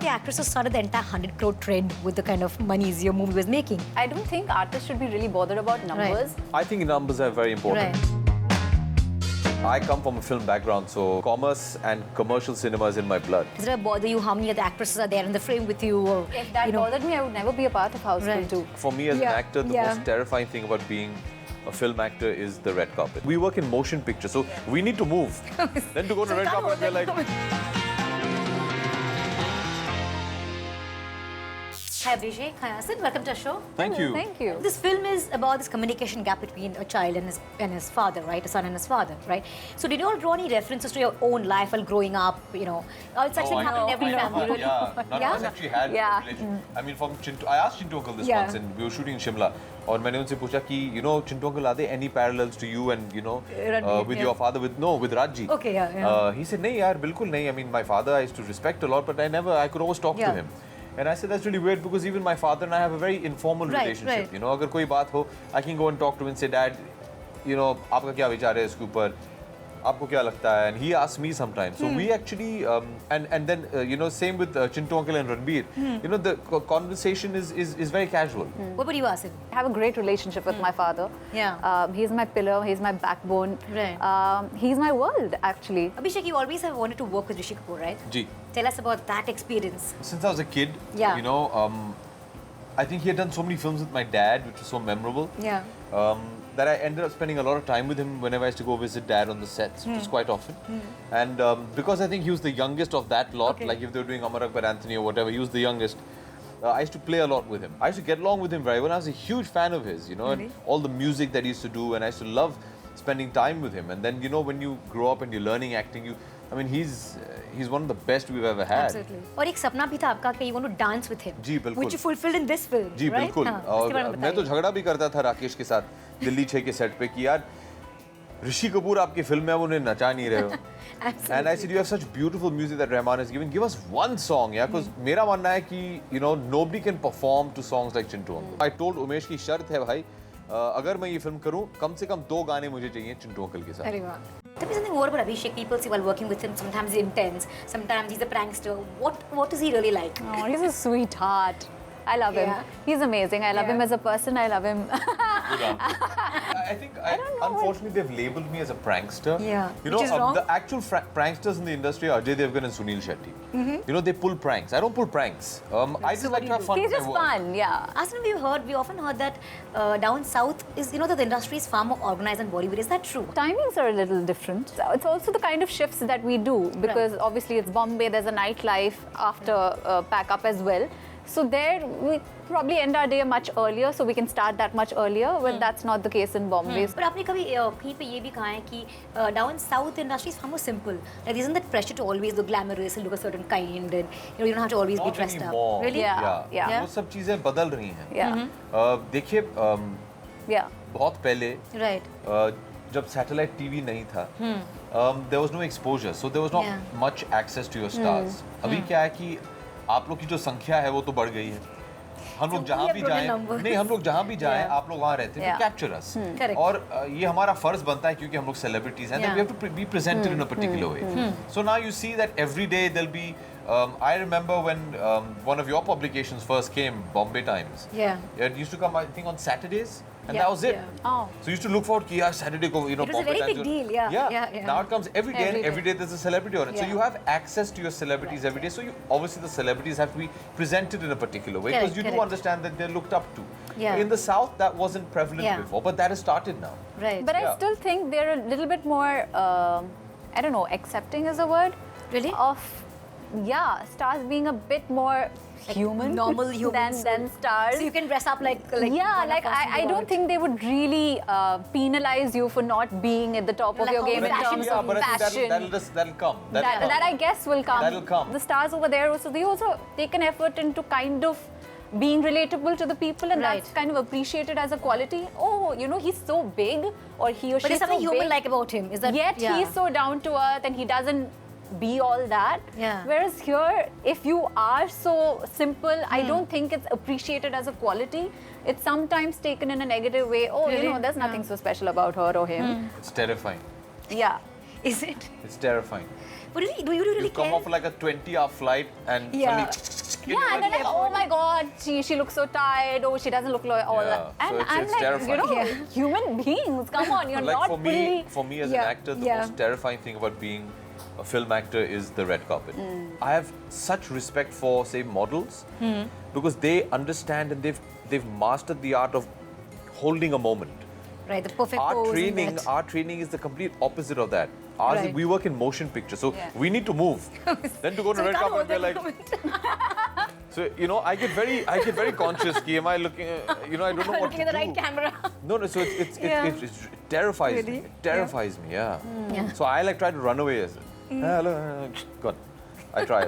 the actress who started the entire 100 crore trend with the kind of monies your movie was making. I don't think artists should be really bothered about numbers. Right. I think numbers are very important. Right. I come from a film background, so commerce and commercial cinema is in my blood. Does it bother you how many other actresses are there in the frame with you? Or, If that bothered me, I would never be a part of Houseful Right. 2. For me as an actor, the most terrifying thing about being a film actor is the red carpet. We work in motion picture, so we need to move. Then to go to red carpet, we're like... Hi Abhishek, hi Asin, welcome to our show. Thank you. Thank you. This film is about this communication gap between a child and his father, right? A son and his father, right? So did you all draw any references to your own life while growing up, you know? It's actually happened in every family, really. Yeah, none of us actually had Yeah. relation. I mean, from Chintu, I asked Chintu uncle this once, and we were shooting in Shimla. और मैंने उनसे पूछा कि you know Chintu uncle, are there any parallels to you and you know with your father with Rajji? Okay, yeah. He said नहीं यार बिल्कुल नहीं. I mean, my father I used to respect a lot, but I could always talk to him. And I said that's really weird because even my father and I have a very informal relationship. Right. You know, अगर कोई बात हो, I can go and talk to him and say, Dad, you know, आपका क्या विचार है इसके ऊपर? आपको क्या लगता है? And he asks me sometimes. So we actually and then you know, same with Chintu uncle and Ranbir. You know, the conversation is very casual. What about you, Asin? I have a great relationship with my father. Yeah. He's my pillar, he's my backbone. Right. He's my world, actually. Abhishek, you always have wanted to work with Rishi Kapoor, right? Ji. Tell us about that experience. Since I was a kid, Yeah. you know, I think he had done so many films with my dad, which was so memorable. Yeah. That I ended up spending a lot of time with him whenever I used to go visit dad on the sets, which was quite often. And because I think he was the youngest of that lot, like if they were doing Amar Akbar Anthony or whatever, he was the youngest. I used to play a lot with him. I used to get along with him very well. I was a huge fan of his, you know, and all the music that he used to do, and I used to love spending time with him. And then, you know, when you grow up and you're learning acting, I mean, he's one of the best we've ever had. Absolutely. और एक सपना भी था आपका कि you want to dance with him. जी बिल्कुल. Which you fulfilled in this film. Ji right? बिल्कुल. हाँ, और मैं तो झगड़ा भी करता था राकेश के साथ दिल्ली 6 के सेट पे कि यार ऋषि कपूर आपकी फिल्म में उन्हें नचा नहीं रहे हो. And I said, you have such beautiful music that Rahman has given. Give us one song, yeah, because मेरा मानना है कि you know nobody can perform to songs like Chintu Uncle. I told Umesh की शर्त है भाई, अगर मैं ये फिल्म करूं कम से कम 2 गाने मुझे चाहिए चिंटू अंकल के साथ. अरे वाह. Tell me something more about Abhishek. People see while working with him, sometimes he's intense, sometimes he's a prankster. What is he really like? Oh, he's a sweetheart. I love him. He's amazing. I love him as a person. I love him. I think unfortunately they've labelled me as a prankster. Yeah. You know, Which is wrong. the actual pranksters in the industry are Ajay Devgn and Suniel Shetty. You know, they pull pranks. I don't pull pranks. I just like to have fun. He's just fun, yeah. Asin, we often heard that down south is, you know, that the industry is far more organized than Bollywood. Is that true? Timings are a little different. It's also the kind of shifts that we do because obviously it's Bombay, there's a nightlife after pack up as well. So there we probably end our day much earlier, so we can start that much earlier, but that's not the case in Bombay. But आपने कभी कहीं पे ये भी कहा है कि down south industry is far more simple. Like isn't that pressure to always look glamorous and look a certain kind, and you know you don't have to always be Not dressed anymore. up. Really? Yeah. वो सब चीजें बदल रही हैं. Yeah. देखिए Yeah. बहुत पहले Right. जब सैटेलाइट टीवी नहीं था, there was no exposure, so there was not much access to your stars. अभी क्या है कि आप लोग की जो संख्या है वो तो बढ़ गई है. हम लोग जहाँ भी जाएं, नहीं हम लोग जहाँ भी जाएं, आप लोग वहाँ रहते हैं, तो कैप्चर अस. और ये हमारा फर्ज बनता है क्योंकि हम लोग सेलिब्रिटीज हैं, we have to be presented in a particular way. So now you see that every day there'll be. I remember when one of your publications first came, Bombay Times. Yeah. It used to come, I think, on Saturdays, and that was it. Oh. So you used to look forward to Saturday, you know, It was a Bombay very Times. big deal, yeah. Now it comes every day, and every day there's a celebrity on it. So you have access to your celebrities every day. So obviously the celebrities have to be presented in a particular way because you do understand that they're looked up to. Yeah. In the South, that wasn't prevalent before, but that has started now. Right. But I still think they're a little bit more, I don't know, accepting is a word. Really? Of, stars being a bit more human, normal humans than stars. So you can dress up like yeah, like I don't think they would really penalize you for not being at the top of your game in terms of fashion. That'll come. That I guess will come. That'll come. The stars over there also, they also take an effort into kind of being relatable to the people, and that's kind of appreciated as a quality. Oh, you know, he's so big, or he or she. But there's something so human big, like about him. Is that yet he's so down to earth, and he doesn't be all that. Yeah. Whereas here, if you are so simple, I don't think it's appreciated as a quality. It's sometimes taken in a negative way. Oh, you know, there's nothing so special about her or him. It's terrifying. Yeah. Is it? It's terrifying. But really, do you really You come care? off like a 20-hour flight and suddenly Yeah, and they're like, oh my God, she looks so tired. Oh, she doesn't look like all that. And So it's I'm like, terrifying. human beings, come on, you're Like not for me as an actor, the most terrifying thing about being a film actor is the red carpet. I have such respect for, say, models because they understand and they've mastered the art of holding a moment. Right, the perfect pose. Our training is the complete opposite of that. Ours, we work in motion pictures, so we need to move. Then to go to red carpet, we're like. So I get very conscious. Am I looking? I don't know what looking to at the do. right camera. No. So it terrifies me. It terrifies me. Yeah. So I try to run away. Hello, God. I try.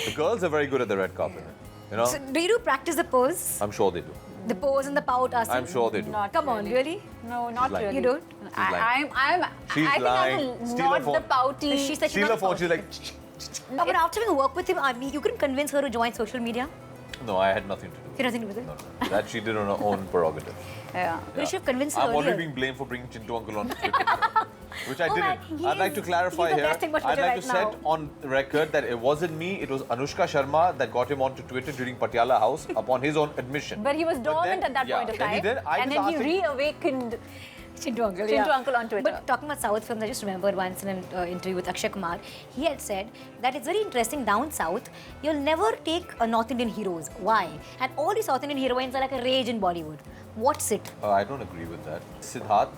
The girls are very good at the red carpet. So do you practice the pose? I'm sure they do. The pose and the pout, Asin? I'm sure they do. Come on, really? No, not lying. really. You don't? She's I lying. think Steal her I'm not phone. the pouty. She said Steal her phone. She's like. But after having worked with him, you couldn't convince her to join social media? No, I had nothing to do. You had nothing to do with it? No. That she did on her own prerogative. Yeah. You should have convinced her I'm earlier. already being blamed for bringing Chintu Uncle on Twitter, which I Oh, man, didn't. I'd like to clarify he's the here. best thing about I'd Twitter like to right set now. on record that it wasn't me, it was Anushka Sharma that got him onto Twitter during Patiala House upon his own admission. But he was dormant then- at that point of time. And then he asked him- reawakened Chintu Uncle, Chintu Uncle on Twitter. But talking about South films, I just remembered once in an interview with Akshay Kumar, he had said that it's very interesting down South, you'll never take North Indian heroes. Why? And all the South Indian heroines are like a rage in Bollywood. What's it? I don't agree with that. Siddharth,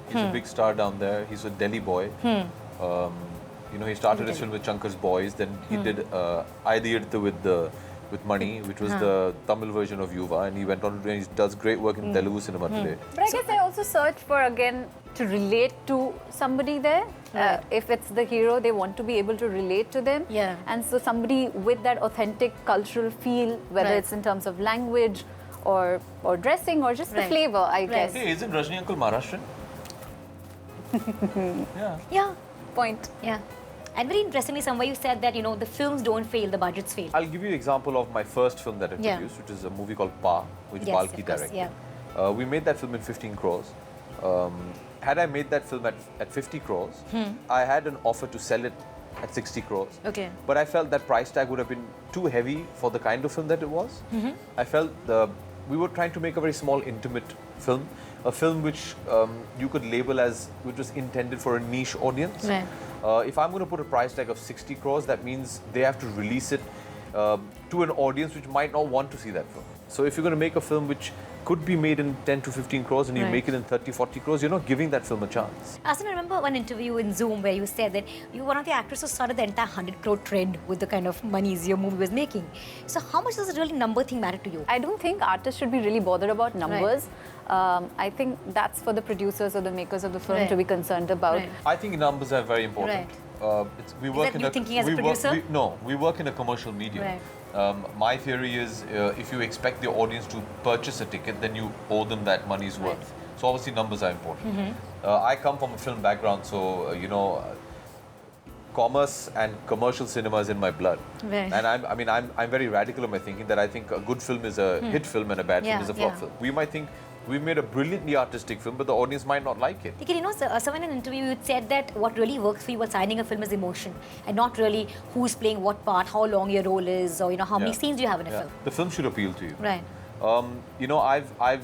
he's a big star down there. He's a Delhi boy. He started his film with Chankar's Boys. Then he did Aidi Idthu with Mani, which was the Tamil version of Yuva, and he went on to do, and he does great work in Telugu cinema today. But I guess I also search for, again, to relate to somebody there. If it's the hero, they want to be able to relate to them. Yeah. And so somebody with that authentic cultural feel, whether it's in terms of language or dressing or just the flavor, I guess. Hey, isn't Rajni Uncle Maharashtrian? Yeah. Point. Yeah. And very interestingly, somewhere you said that, the films don't fail, the budgets fail. I'll give you an example of my first film that I produced, which is a movie called Pa, which Yes, Balki of course, directed. yeah. We made that film in 15 crores. Had I made that film at 50 crores, I had an offer to sell it at 60 crores. Okay. But I felt that price tag would have been too heavy for the kind of film that it was. I felt we were trying to make a very small, intimate film, a film which you could label as, which was intended for a niche audience. Right. If I'm going to put a price tag of 60 crores, that means they have to release it to an audience which might not want to see that film. So if you're going to make a film which could be made in 10 to 15 crores and you make it in 30, 40 crores, you're not giving that film a chance. Asin, I remember one interview in Zoom where you said that you were one of the actors who started the entire 100 crore trend with the kind of monies your movie was making. So how much does the really number thing matter to you? I don't think artists should be really bothered about numbers. I think that's for the producers or the makers of the film to be concerned about. Right. I think numbers are very important. We work that you thinking as a producer? We work in a commercial medium. Right. My theory is if you expect the audience to purchase a ticket, then you owe them that money's worth. So obviously numbers are important. I come from a film background, so commerce and commercial cinema is in my blood. Right. And I'm very radical in my thinking that I think a good film is a hit film and a bad film is a flop film. We might think we made a brilliantly artistic film, but the audience might not like it. Someone in an interview you said that what really works for you while signing a film is emotion and not really who's playing what part, how long your role is, or how many scenes you have in a film. The film should appeal to you. Right. I've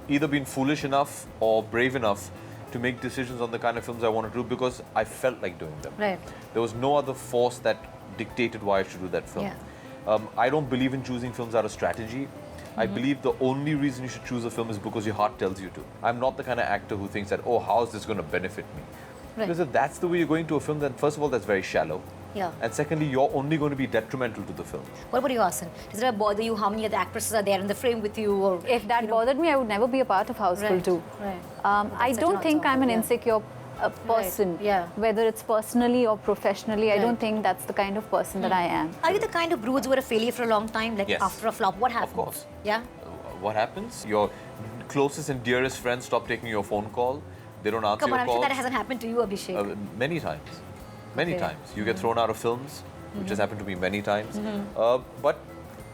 either been foolish enough or brave enough to make decisions on the kind of films I want to do because I felt like doing them. Right. There was no other force that dictated why I should do that film. Yeah. I don't believe in choosing films out of strategy. I believe the only reason you should choose a film is because your heart tells you to. I'm not the kind of actor who thinks that, oh, how is this going to benefit me? Right. Because if that's the way you're going to a film, then first of all, that's very shallow. Yeah. And secondly, you're only going to be detrimental to the film. What about you, Asin? Does it bother you how many other actresses are there in the frame with you? Or If that bothered me, I would never be a part of Houseful 2. Right. I such don't an think I'm an ensemble, insecure person. Yeah. Whether it's personally or professionally, I Right. don't think that's the kind of person that I am. Are you the kind of broods who are a failure for a long time? Like Yes. after a flop, what happens? Of course. Yeah? What happens? Your closest and dearest friends stop taking your phone call. They don't answer Come on, your I'm sure calls. that hasn't happened to you, Abhishek. Many times. Many Okay. times. You get thrown out of films, which has happened to me many times. But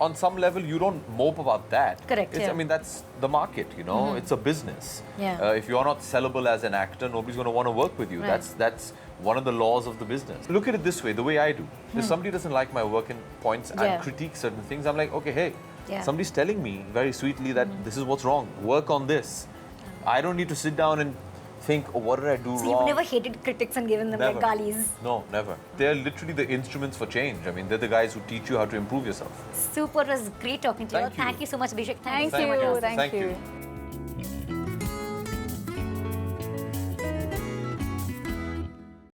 on some level, you don't mope about that. Correct, It's, yeah. I mean, that's the market, you know. It's a business. Yeah. If you're not sellable as an actor, nobody's going to want to work with you. Right. That's one of the laws of the business. Look at it this way, the way I do. If somebody doesn't like my work and points Yeah. and critiques certain things, I'm like, okay, hey, Yeah. somebody's telling me very sweetly that this is what's wrong. Work on this. I don't need to sit down and think, oh, what did I do So wrong? you've never hated critics and given them like Never. galis? No, never. They're literally the instruments for change. I mean, they're the guys who teach you how to improve yourself. Super, it was great talking to you. Thank you. Thank you so much, Abhishek. Thank so you. much. Thank Thank you. you.